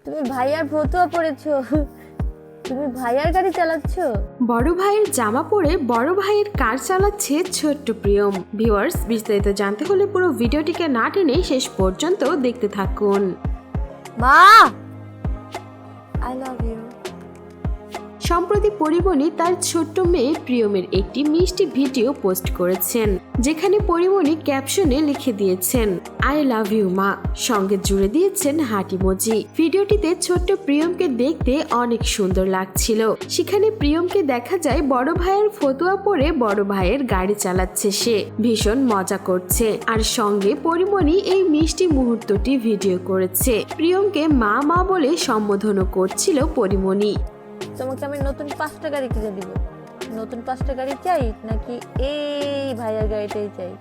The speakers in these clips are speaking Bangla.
তুমি ভাইয়ার ফতুয়া পড়েছো, তুমি ভাইয়ার গাড়ি চালাচ্ছো। বড় ভাইয়ের জামা পরে বড় ভাইয়ের কার চালাচ্ছে ছোট্ট প্রিয়ম। ভিউয়ার্স, বিস্তারিত জানতে হলে পুরো ভিডিওটিকে না টেনে শেষ পর্যন্ত দেখতে থাকুন। মা, আই লাভ ইউ। সম্প্রতি পরিমণি তার ছোট্ট মেয়ে প্রিয়মের একটি মিষ্টি ভিডিও পোস্ট করেছেন, যেখানে পরিমণি ক্যাপশনে লিখে দিয়েছেন আই লাভ ইউ মা, সঙ্গে জুড়ে দিয়েছেন হার্ট ইমোজি। ভিডিওটিতে ছোট্ট প্রিয়মকে দেখতে অনেক সুন্দর লাগছিল। সেখানে প্রিয়মকে দেখা যায় বড় ভাইয়ের ফতুয়া পরে বড় ভাইয়ের গাড়ি চালাচ্ছে, সে ভীষণ মজা করছে। আর সঙ্গে পরিমণি এই মিষ্টি মুহূর্তটি ভিডিও করেছে। প্রিয়মকে মা মা বলে সম্বোধনও করছিল পরিমণি। তোমাকে আমি নতুন 5টা গাড়ি কিনে দিব। নতুন 5টা গাড়ি চাই নাকি এই ভাইয়ার গাড়িটাই চাই?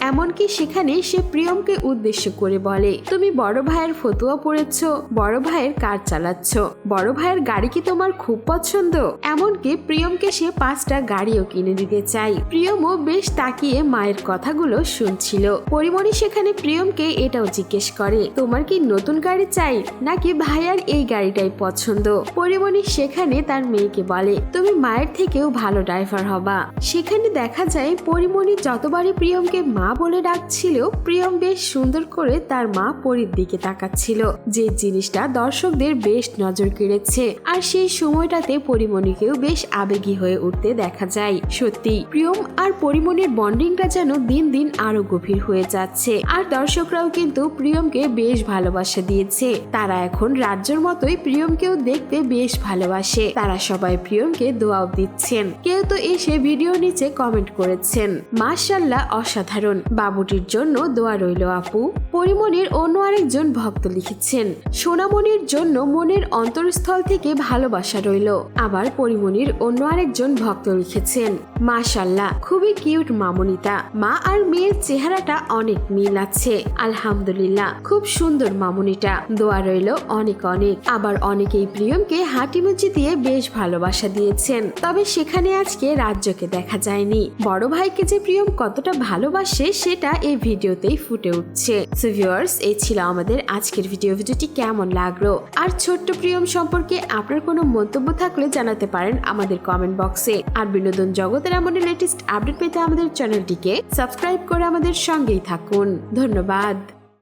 এমনকি সেখানে সে প্রিয়মকে উদ্দেশ্য করে বলে, তুমি বড় ভাইয়ের ফতুয়া পড়েছো, বড় ভাইয়ের কার চালাচ্ছ, বড় ভাইয়ের গাড়ি কি তোমার খুব পছন্দ? এমনকি প্রিয়মকে সে 5টা গাড়িও কিনে দিতে চাই। প্রিয়মও বেশ তাকিয়ে মায়ের কথাগুলো শুনছিল। পরিমণি সেখানে প্রিয়মকে এটাও জিজ্ঞেস করে, তোমার কি নতুন গাড়ি চাই নাকি ভাইয়ার এই গাড়িটাই পছন্দ? পরিমণি সেখানে তার মেয়েকে বলে, তুমি মায়ের থেকেও ভালো ড্রাইভার হবা। সেখানে দেখা যায় পরিমণি যতবারই প্রিয়মকে মা বলে ডাকছিল, প্রিয়ম বেশ সুন্দর করে তার মা পরীর দিকে তাকাচ্ছিল, যে জিনিসটা দর্শকদের বেশ নজর কেড়েছে। আর সেই সময়টাতে পরিমণিকেও বেশ আবেগী হয়ে উঠতে দেখা যায়। সত্যি প্রিয়ম আর পরিমণির বন্ডিংটা যেন দিন দিন আরো গভীর হয়ে যাচ্ছে। আর দর্শকরাও কিন্তু প্রিয়মকে বেশ ভালোবাসা দিয়েছে। তারা এখন রাজ্যের মতোই প্রিয়মকেও দেখতে বেশ ভালোবাসে। তারা সবাই প্রিয়মকে দোয়াও দিচ্ছেন। কেউ তো এসে ভিডিও নিচে কমেন্ট করেছেন, মাশাআল্লাহ অসাধারণ, বাবুটির জন্য দোয়া রইল আপু। পরিমণির অন্য আরেকজন ভক্ত লিখেছেন, সোনামণির জন্য মনের অন্তরস্থল থেকে ভালোবাসা রইল। আবার পরিমণির অন্য আরেকজন ভক্ত লিখেছেন, মাশাআল্লাহ খুবই কিউট মামুনিটা, মা আর মেয়ের চেহারাটা অনেক মিল আছে, আলহামদুলিল্লাহ খুব সুন্দর মামুনিটা, দোয়া রইল অনেক অনেক। আবার অনেকেই প্রিয়মকে হার্ট ইমোজি দিয়ে বেশ ভালোবাসা দিয়েছেন। তবে সেখানে আজকে রাজ্যকে দেখা যায়নি। বড় ভাইকে যে প্রিয়ম কতটা ভালোবাসে সেটা এই ভিডিওতেই ফুটে উঠছে। সো ভিউয়ার্স, এই ছিল আমাদের আজকের ভিডিওটি কেমন লাগলো আর ছোট্ট প্রিয়ম সম্পর্কে আপনার কোনো মন্তব্য থাকলে জানাতে পারেন আমাদের কমেন্ট বক্সে। আর বিনোদন জগতের এমন লেটেস্ট আপডেট পেতে আমাদের চ্যানেলটিকে সাবস্ক্রাইব করে আমাদের সঙ্গেই থাকুন। ধন্যবাদ।